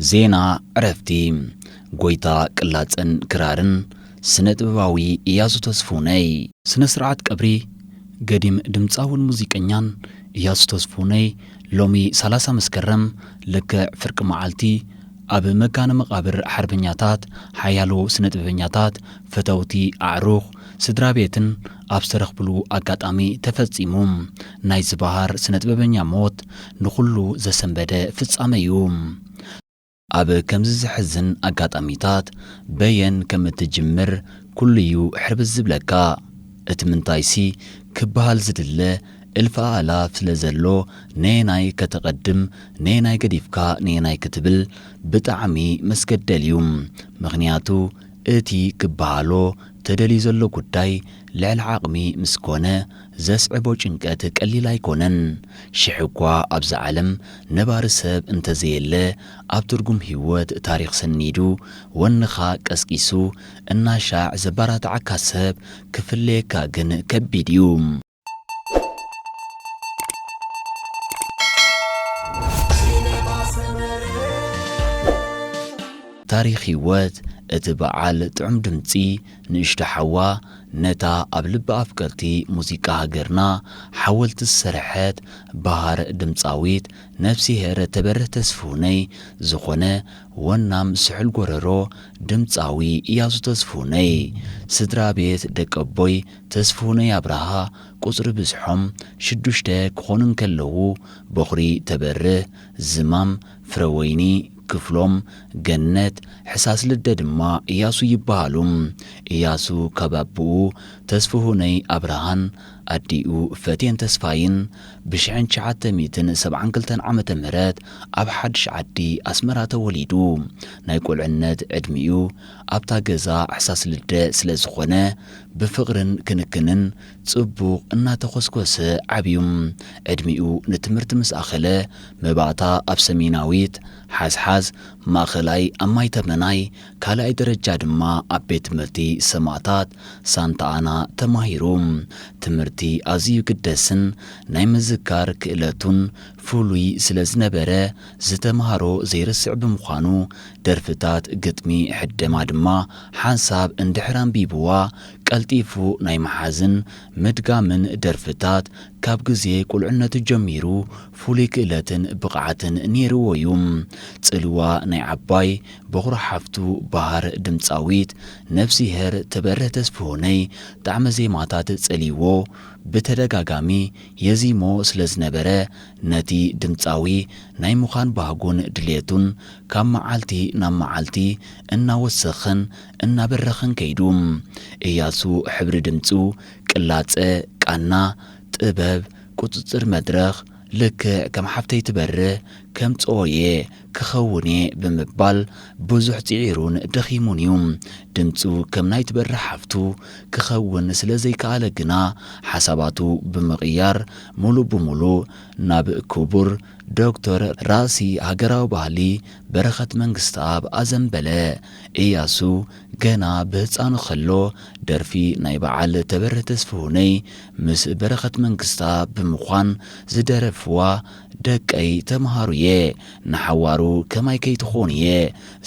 ዜና ዕረፍቲ ጎይታ ቅላጽን ክራርን ስነ-ጥበባዊ ኢያሱ ተስፉነይ ስነ ስርዓት ቀብሪ ገዲም ድምፃውን ሙዚቀኛን ኢያሱ ተስፉነይ ሎሚ 30 መስከረም ልክዕ ፍርቂ መዓልቲ ኣብ መካነ መቃብር ሓርበኛታት ሓያሎ ስነ-ጥበበኛታት ፈተውቲ ኣዕሩኽ ስድራ ቤትን ኣብ ዝተረኽብሉ ኣጋጣሚ ተፈጺሙ ናይ ዝበሃር ስነ-ጥበበኛ ሞት ንኹሉ ዘሰንበደ ፍጻመ እዩ። ኣብ ከምዚ ዝሕዝን ኣጋጣሚታት በየን ከም እትጅምር ኩሉ እዩ ሕርብዝ ዝብለካ እቲ ምንታይሲ ክበሃል ዝድለ እልፍ ኣላፍ ስለ ዘሎ ነናይ ከተቐድም ነናይ ገዲፍካ ነናይ ክትብል ብጣዕሚ መስገደል እዩ። ምኽንያቱ እቲ ክበሃሎ ተደልዩ ዘሎ ጉዳይ ልዕሊ ዓቕሚ ምስ ኮነ ዘስዕቦ ጭንቀት ቀሊል ኣይኮነን። ሽሕ እኳ ኣብዚ ዓለም ነባሪ ሰብ እንተዘየለ ኣብ ትርጉም ህይወት ታሪኽ ሰኒዱ ወንኻ ቀስቂሱ እናሻዕ ዘባራትዓካ ሰብ ክፍለየካ ግን ከቢድ እዩ። ታሪኽ ህይወት እቲ በዓል ጥዑም ድምፂ ንእሽቶ ሓዋ ነታ ኣብ ልቢ ኣፍቀርቲ ሙዚቃ ሃገርና ሓወልቲ ዝሰርሐት ባህር ድምፃዊት ነፍሲሄር ተበርህ ተስፉነይ ዝኾነ ወናም ስሑል ጎረሮ ድምፃዊ ኢያሱ ተስፉነይ ስድራ ቤት ደቀቦይ ተስፉነይ ኣብርሃ ቁፅሪ ብዝሖም 6 ክኾኑ ከለዉ በኹሪ ተበርህ ዝማም ፍረወይኒ ክፍሎም ገነት ሕሳስ ልደ ድማ ኢያሱ ይበሃሉ። ኢያሱ ከባብኡ ተስፉነይ ኣብርሃን ኣዲኡ ፈቴን ተስፋይን ብ1972 ዓመተ ምህረት ኣብ ሓድሽ ዓዲ ኣስመራ ተወሊዱ። ናይ ቁልዕነት ዕድሚኡ ኣብታ ገዛ ሕሳስ ልደ ስለ ዝኾነ ብፍቕርን ክንክንን ጽቡቕ እናተኾስኮሰ ዓብዩ። ዕድሚኡ ንትምህርቲ ምስ ኣኸለ መባእታ ኣብ ሰሜናዊት ሓስሓስ ማእኸላይ ኣብ ማይተመናይ ካልኣይ ደረጃ ድማ ኣብ ቤት ትምህርቲ ሰማዕታት ሳንታ ኣና ተማሂሩ። ትምህርቲ ኣዝዩ ግደስን ናይ ምዝካር ክእለቱን ፍሉይ ስለ ዝነበረ ዝተምሃሮ ዘይርስዕ ብምዃኑ ደርፍታት ግጥሚ ሕደማ ድማ ሓንሳብ እንድሕር ኣንቢብዋ ቀልጢፉ ናይ መሓዝን ምድጋምን ደርፍታት ካብ ግዜ ቁልዕነቱ ጀሚሩ ፍሉይ ክእለትን ብቕዓትን ነይርዎ እዩ። ጽልዋ ናይ ዓባይ በኹሪ ሓፍቱ ባህር ድምፃዊት ነፍሲሄር ተበርህ ተስፉነይ ጣዕመ ዜማታት ጸሊዎ ብተደጋጋሚ የዚሞ ስለ ዝነበረ ነቲ ድምፃዊ ናይ ምዃን ባህጉን ድሌቱን ካብ መዓልቲ ናብ መዓልቲ እናወሰኸን እናበረኸን ከይዱ። ኢያሱ ሕብሪ ድምፁ ቅላጸ ቃና ጥበብ ቁፅፅር መድረኽ ልክዕ ከም ሓፍተይ ትበርህ ከም ጾየ ክኸውኔ ብምባል ብዙሕ ጽዒሩን ደኺሙን እዩ። ድምፁ ከም ናይ ትበርህ ሓፍቱ ክኸውን ስለ ዘይከኣለ ግና ሓሳባቱ ብምቕያር ሙሉእ ብሙሉእ ናብ ክቡር ዶክተር ራእሲ ሃገራዊ ባህሊ በረኸት መንግስቲ ኣብ ኣዘንበለ። ኢያሱ ገና ብህፃኑ ከሎ ደርፊ ናይ በዓል ተበርህ ተስፉነይ ምስ በረኸት መንግስታ ብምዃን ዝደረፍዋ ደቀይ ተምሃሩየ ንሓዋሩ ከማይ ከይትኾንየ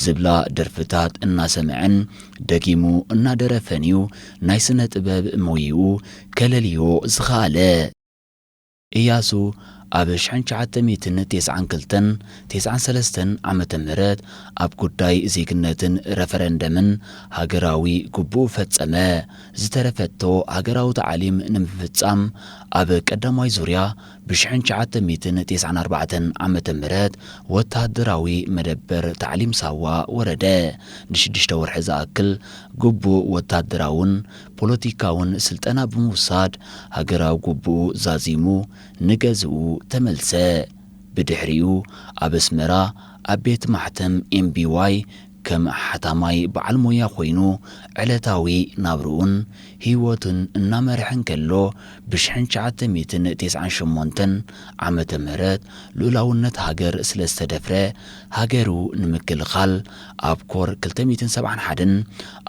ዝብላ ደርፍታት እናሰምዐን ደጊሙ እናደረፈን እዩ ናይ ስነ ጥበብ ሞይኡ ከለልዮ ዝኸኣለ። ኢያሱ ኣብ 1992-93 ዓመተ ምህረት ኣብ ጉዳይ ዜግነትን ረፈረንደምን ሃገራዊ ግቡእ ፈጸመ። ዝተረፈቶ ሃገራዊ ተዓሊም ንምፍጻም ኣብ ቀዳማይ ዙርያ ብ1994 ዓመተ ምህረት ወታደራዊ መደበር ተዕሊም ሳዋ ወረደ። ን6 ወርሒ ዝኣክል ግቡእ ወታደራውን ፖለቲካውን ስልጠና ብምውሳድ ሃገራዊ ግቡእ ዛዚሙ ንገዝኡ ተመልሰ። ብድሕሪኡ ኣብ ኣስመራ ኣብ ቤት ማሕተም ኤምቢዋይ ከም ሓታማይ በዓል ሞያ ኮይኑ ዕለታዊ ናብርኡን ህይወቱን እናመርሐን ከሎ ብ1998 ዓመተ ምህረት ልኡላውነት ሃገር ስለ ዝተደፍረ ሃገሩ ንምክልኻል ኣብ ኮር 271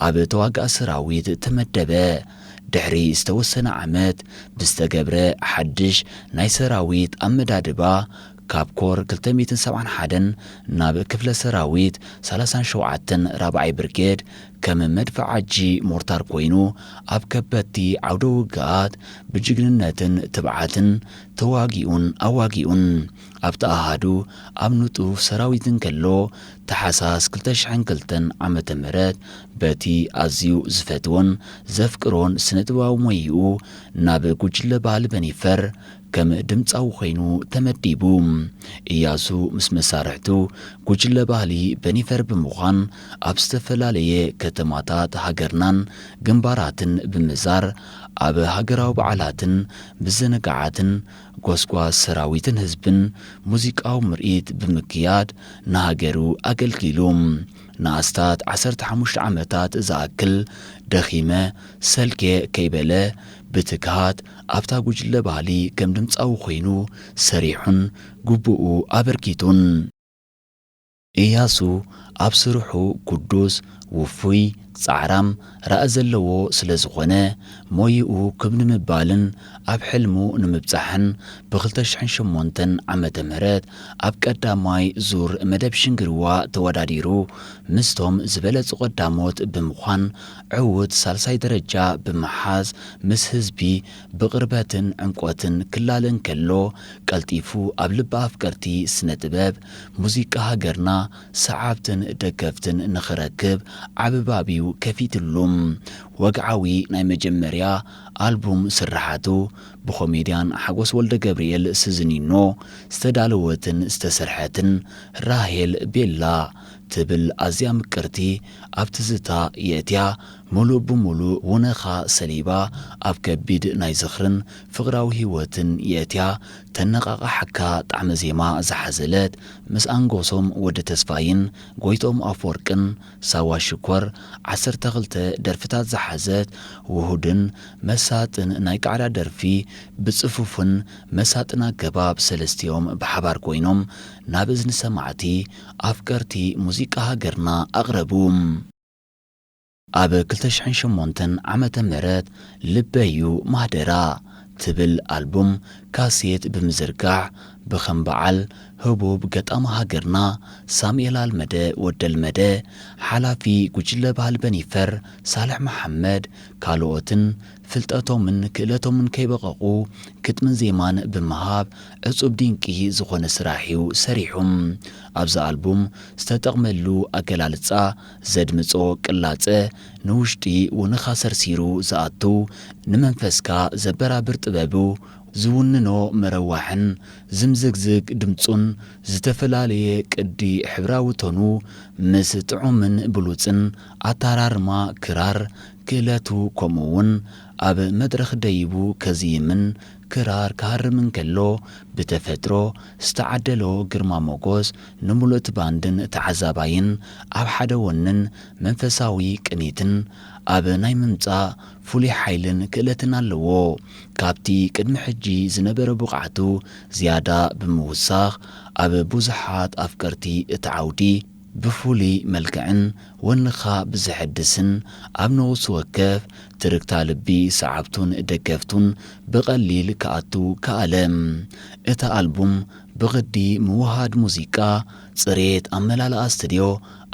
ኣብ ተዋጋእ ሰራዊት ተመደበ። ድሕሪ ዝተወሰነ ዓመት ብዝተገብረ ሓድሽ ናይ ሰራዊት ኣመዳድባ ካብ ኮር 271 ናብ ክፍለ ሰራዊት 37 ራብዓይ ብርጌድ ከም መድፈዕ ዓጂ ሞርታር ኮይኑ ኣብ ከበድቲ ዓውደ ውግኣት ብጅግንነትን ትብዓትን ተዋጊኡን ኣዋጊኡን ኣብ ተኣሃዱ ኣብ ንጡፍ ሰራዊትን ከሎ ተሓሳስ 2002 ዓመተ ምህረት በቲ ኣዝዩ ዝፈትዎን ዘፍቅሮን ስነ-ጥበባዊ ሞይኡ ናብ ጉጅለ ባህሊ በኒፈር ከም ድምፃዊ ኮይኑ ተመዲቡ ኢያሱ ምስ መሳርሕቱ ጉጅለ ባህሊ በኒፈር ብምዃን ኣብ ዝተፈላለየ ከተማታት ሃገርናን ግንባራትን ብምዛር ኣብ ሃገራዊ በዓላትን ብዘነጋዓትን ጎስጓስ ሰራዊትን ህዝብን ሙዚቃዊ ምርኢት ብምክያድ ንሃገሩ ኣገልጊሉ ንኣስታት 15 ዓመታት ዝኣክል ደኺመ ሰልኬ ከይበለ ብትግሃት ኣብታ ጉጅለ ባህሊ ከም ድምፃዊ ኮይኑ ሰሪሑን ግቡኡ ኣበርኪቱን ኢያሱ ኣብ ስርሑ ቅዱስ ውፉይ ጻዕራም ራእ ዘለዎ ስለ ዝኾነ ሞይኡ ክብ ንምባልን ኣብ ሕልሙ ንምብጻሕን ብ2008 ዓመተ ምህረት ኣብ ቀዳማይ ዙር መደብ ሽንግርዋ ተወዳዲሩ ምስቶም ዝበለጹ ቀዳሞት ብምዃን ዕውት ሳልሳይ ደረጃ ብምሓዝ ምስ ህዝቢ ብቕርበትን ዕምቆትን ክላልን ከሎ ቀልጢፉ ኣብ ልቢ ኣፍቀርቲ ስነ ጥበብ ሙዚቃ ሃገርና ሰዓብትን ደገፍትን ንኽረክብ ዓብባቢው ከፊትሉም ወግዓዊ ናይ መጀመርያ ኣልቡም ስራሓቱ ብኮሜድያን ሓጎስ ወልደ ገብርኤል ስዝኒኖ ዝተዳለወትን ዝተሰርሐትን ራሄል ቤላ ትብል ኣዝያ ምቅርቲ ኣብ ትዝታ የእትያ ሙሉእ ብሙሉእ ውነኻ ሰሊባ ኣብ ከቢድ ናይ ዝኽርን ፍቕራዊ ህይወትን የእትያ ተነቓቓሕካ ጣዕመ ዜማ ዝሓዘለት ምስ ኣንጎሶም ወዲ ተስፋይን ጎይቶም ኣፈወርቅን ሳዋ ሽኮር 12 ደርፍታት ዝሓዘት ውሁድን መሳጥን ናይ ቃዕዳ ደርፊ ብጽፉፍን መሳጥን ኣገባብ ሰለስቲኦም ብሓባር ኮይኖም ናብ እዝኒ ሰማዕቲ ኣፍቀርቲ ሙዚቃ ሃገርና ኣቕረቡ ኣብ 2008 ዓመተ ምህረት ልበዩ ማህደራ ትብል ኣልቡም ካሴት ብምዝርጋሕ ብኸም በዓል ህቡብ ገጣሚ ሃገርና ሳሙኤል አልመደ ወደልመደ ሓላፊ ጉጅለ ባህል በኒፈር ሳልሕ መሐመድ ካልኦትን ፍልጠቶምን ክእለቶምን ከይበቐቑ ክትምን ዜማን ብምሃብ ዕጹብ ድንቂ ዝኾነ ስራሒው ሰሪሑም ኣብዛ ኣልቡም ዝተጠቕመሉ ኣገላልጻ ዘድምጾ ቅላጸ ንውሽጢ ውንኻ ሰርሲሩ ዝኣቱ ንመንፈስካ ዘበራብር ጥበቡ ዝውንኖ መረዋሕን ዝምዝግዝግ ድምፁን ዝተፈላለየ ቅዲ ሕብራዊ ቶኑ ምስ ጥዑምን ብሉፅን ኣታራርማ ክራር ክእለቱ ከምኡውን ኣብ መድረኽ ደይቡ ከዚይምን ክራር ካሃርምን ከሎ ብተፈጥሮ ዝተዓደሎ ግርማ ሞጎስ ንሙሉእት ባንድን ተዓዛባይን ኣብ ሓደ ወንን መንፈሳዊ ቅኒትን ኣብ ናይ ምምጻእ ፍሉይ ሓይልን ክእለትን ኣለዎ ካብቲ ቅድሚ ሕጂ ዝነበረ ብቕዓቱ ዝያዳ ብምውሳኽ ኣብ ብዙሓት ኣፍቀርቲ እቲ ዓውዲ ብፍሉይ መልክዕን ወንኻ ብዝሕድስን ኣብ ነውሱ ወከፍ ትርክታ ልቢ ሰዓብቱን ደገፍቱን ብቐሊል ከኣቱ ከኣለም እታ ኣልቡም ብቕዲ ምውሃድ ሙዚቃ ጽሬት ኣመላልኣ ስትድዮ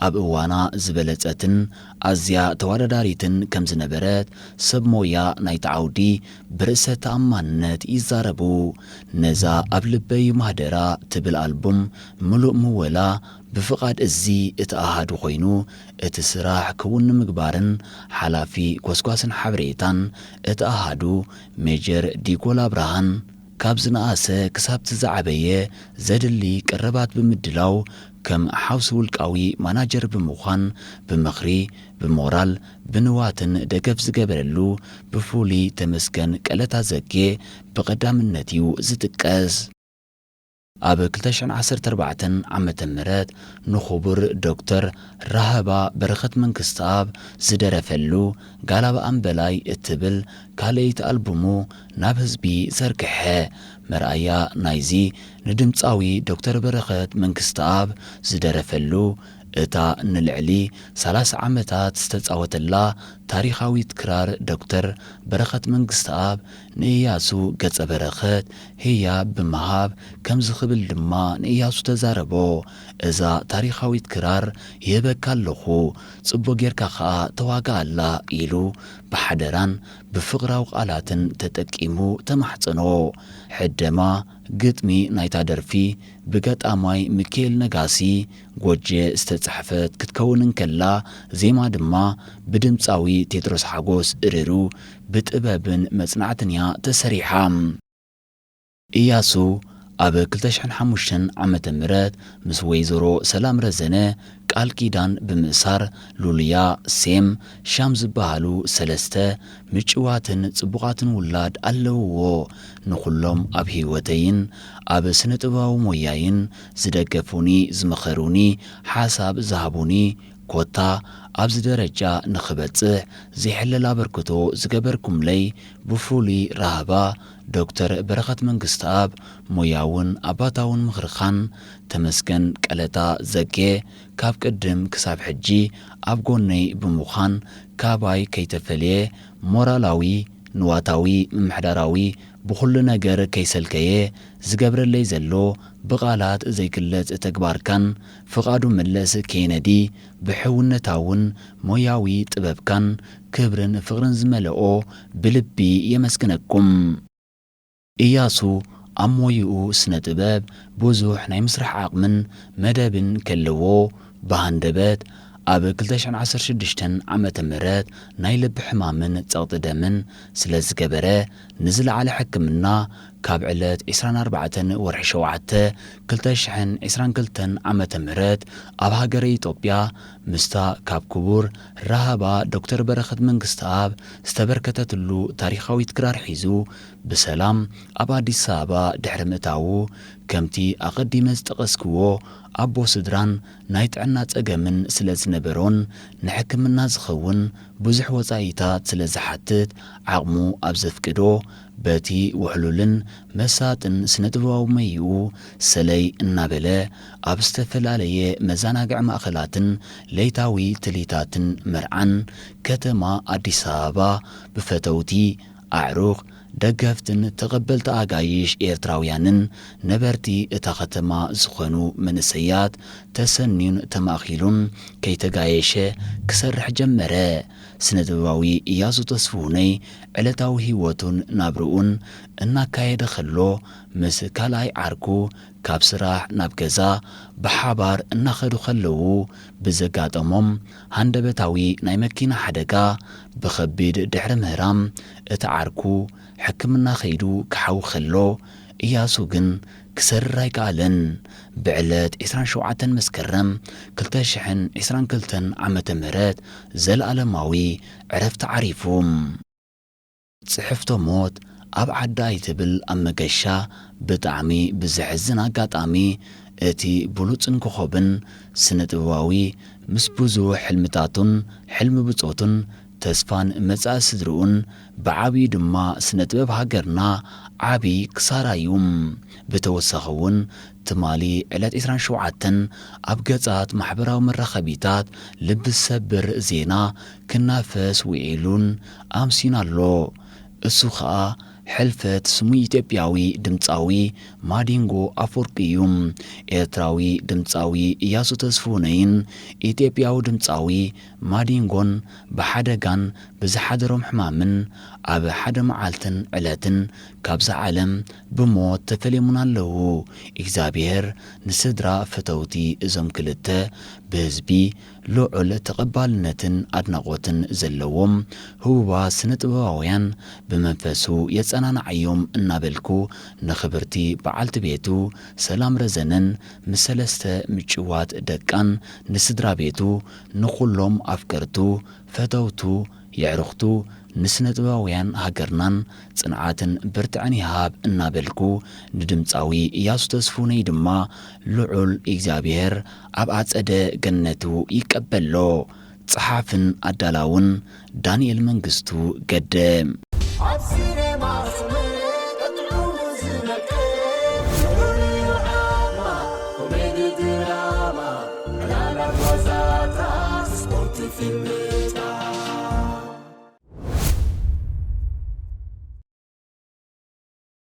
ኣብ እዋና ዝበለጸትን ኣዝያ ተወዳዳሪትን ከም ዝነበረት ሰብ ሞያ ናይቲ ዓውዲ ብርእሰ ተኣማንነት ይዛረቡ ነዛ ኣብ ልበይ ማህደራ ትብል ኣልቡም ምሉእ ምወላ ብፍቓድ እዚ እተኣሃዱ ኮይኑ እቲ ስራሕ ክውን ምግባርን ሓላፊ ጎስጓስን ሓበሬታን እተኣሃዱ ሜጀር ዲጎላ ብርሃን ካብ ዝነኣሰ ክሳብቲ ዝዓበየ ዘድሊ ቀረባት ብምድላው ከም ሓውሲ ውልቃዊ ማናጀር ብምዃን ብምኽሪ ብሞራል ብንዋትን ደገፍ ዝገበረሉ ብፍሉይ ተመስገን ቀለታ ዘጌ ብቐዳምነት እዩ ዝጥቀስ ኣብ 2014 ዓመተ ምህረት ንኽቡር ዶክተር ራህባ በረኸት መንግስትኣብ ዝደረፈሉ ጋላባ ኣምበላይ እትብል ካልእይቲ ኣልቡሙ ናብ ህዝቢ ዘርግሐ መርኣያ ናይዚ ንድምፃዊ ዶክተር በረኸት መንግስትኣብ ዝደረፈሉ እታ ንልዕሊ 30 ዓመታት ዝተጻወተላ ታሪኻዊት ክራር ዶክተር በረኸት መንግስትኣብ ንኢያሱ ገጸ በረኸት ህያብ ብምሃብ ከም ዝኽብል ድማ ንኢያሱ ተዛረቦ። እዛ ታሪኻዊት ክራር ይህበካ ኣለኹ ጽቡቕ ጌርካ ኸኣ ተዋግኣላ ኢሉ ብሓደራን ብፍቕራዊ ቃላትን ተጠቂሙ ተማሕፀኖ። ሕደማ ግጥሚ ናይታ ደርፊ ብገጣማይ ሚካኤል ነጋሲ ጎጀ ዝተጻሕፈት ክትከውን እንከላ ዜማ ድማ ብድምፃዊ ቴድሮስ ሓጎስ እርሩ ብጥበብን መጽናዕትን እያ ተሰሪሓ። ኢያሱ ኣብ 2005 ዓመተ ምህረት ምስ ወይዘሮ ሰላም ረዘነ ቃል ኪዳን ብምእሳር ሉልያ ሴም ሻም ዝበሃሉ 3 ምጭዋትን ጽቡቓትን ውላድ ኣለውዎ። ንኹሎም ኣብ ህይወተይን ኣብ ስነ ጥበባዊ ሞያይን ዝደገፉኒ ዝመኸሩኒ ሓሳብ ዝሃቡኒ ኮታ ኣብዚ ደረጃ ንኽበጽሕ ዘይሕለል ኣበርክቶ ዝገበርኩምለይ ብፍሉይ ራህባ ዶክተር በረኸት መንግስትኣብ ሞያውን ኣባታውን ምኽርኻን ተመስገን ቀለታ ዘጌ ካብ ቅድም ክሳብ ሕጂ ኣብ ጎነይ ብምዃን ካባይ ከይተፈልየ ሞራላዊ ንዋታዊ ምምሕዳራዊ ብኹሉ ነገር ከይሰልከየ ዝገብረለይ ዘሎ ብቓላት ዘይግለጽ ተግባርካን ፍቓዱ መለስ ኬነዲ ብሕውነታውን ሞያዊ ጥበብካን ክብርን ፍቕርን ዝመልኦ ብልቢ የመስግነኩም። ኢያሱ ኣብ ሞይኡ ስነ ጥበብ ብዙሕ ናይ ምስራሕ ዓቕምን መደብን ከለዎ ብሃንደበት ኣብ 2016 ዓመተ ምህረት ናይ ልቢ ሕማምን ጸቕጢ ደምን ስለ ዝገበረ ንዝለዓለ ሕክምና ካብ ዕለት 24 ወርሒ 7 2022 ዓመተ ምህረት ኣብ ሃገረ ኢትዮጵያ ምስታ ካብ ክቡር ራህባ ዶክተር በረኸት መንግስትኣብ ዝተበርከተትሉ ታሪኻዊት ክራር ሒዙ ብሰላም ኣብ ኣዲስ አበባ ድሕሪ ምእታዉ ከምቲ ኣቐዲመ ዝጠቐስክዎ ኣቦ ስድራን ናይ ጥዕና ጸገምን ስለ ዝነበሮን ንሕክምና ዝኸውን ብዙሕ ወጻኢታት ስለ ዝሓትት ዓቕሙ ኣብ ዘፍቅዶ በቲ ውሕሉልን መሳጥን ስነ ጥበባዊ መይኡ ሰለይ እናበለ ኣብ ዝተፈላለየ መዘናግዒ ማእኸላትን ለይታዊ ትልይታትን መርዓን ከተማ ኣዲስ አበባ ብፈተውቲ ኣዕሩኽ ደገፍትን ተቐበልቲ ኣጋይሽ ኤርትራውያንን ነበርቲ እታ ከተማ ዝኾኑ መንእሰያት ተሰኒዩን ተማኺሉን ከይተጋየሸ ክሰርሕ ጀመረ። ስነ ጥበባዊ ኢያሱ ተስፉነይ ዕለታዊ ህይወቱን ናብርኡን እናካየደ ኸሎ ምስ ካልኣይ ዓርኩ ካብ ስራሕ ናብ ገዛ ብሓባር እናኸዱ ኸለዉ ብዘጋጠሞም ሃንደበታዊ ናይ መኪና ሓደጋ ብኸቢድ ድሕሪ ምህራም እቲ ዓርኩ ሕክምና ኸይዱ ክሓዊ ኸሎ ኢያሱ ግን ክሰርር ኣይከኣለን። ብዕለት 27 መስከረም 2022 ዓመተ ምህረት ዘለኣለማዊ ዕረፍቲ ዓሪፉ። ጽሕፍቶ ሞት ኣብ ዓዳ ኣይትብል ኣብ መገሻ ብጣዕሚ ብዝሕዝን ኣጋጣሚ እቲ ብሉጽን ኮኸብን ስነ ጥበባዊ ምስ ብዙሕ ሕልምታቱን ሕልሚ ብጾቱን ተስፋን መጻኢ ስድርኡን ብዓብዪ ድማ ስነ ጥበብ ሃገርና ዓብዪ ክሳራ እዩ። ብተወሳኺ እውን ትማሊ ዕለት 27 ኣብ ገጻት ማሕበራዊ መራኸቢታት ልቢ ዝሰብር ዜና ክናፈስ ውዒሉን ኣምሲኑ ኣሎ። እሱ ኸኣ ሕልፈት ስሙ ኢትዮጵያዊ ድምፃዊ ማዲንጎ ኣፈወርቂ እዩ። ኤርትራዊ ድምፃዊ ኢያሱ ተስፉነይን ኢትዮጵያዊ ድምፃዊ ማዲንጎን ብሓደጋን ብዝሓደሮም ሕማምን ኣብ ሓደ መዓልትን ዕለትን ካብዛ ዓለም ብሞት ተፈሊሙና ኣለዉ። እግዚኣብሔር ንስድራ ፈተውቲ እዞም ክልተ ብህዝቢ ልዑል ተቐባልነትን ኣድናቖትን ዘለዎም ህቡባት ስነ ጥበባውያን ብመንፈሱ የጸናንዓዮም እናበልኩ ንኽብርቲ በዓልቲ ቤቱ ሰላም ረዘነን ምስ 3 ምጭዋት ደቃን ንስድራ ቤቱ ንኹሎም ኣፍቀርቱ ፈተውቱ የዕርኽቱ ንስነ ጥበባውያን ሃገርናን ጽንዓትን ብርትዕን ይሃብ እናበልኩ ንድምፃዊ ኢያሱ ተስፉነይ ድማ ልዑል እግዚኣብሔር ኣብ ኣጸደ ገነቱ ይቀበሎ። ጸሓፍን ኣዳላውን ዳንኤል መንግስቱ ገደም። Was في الماء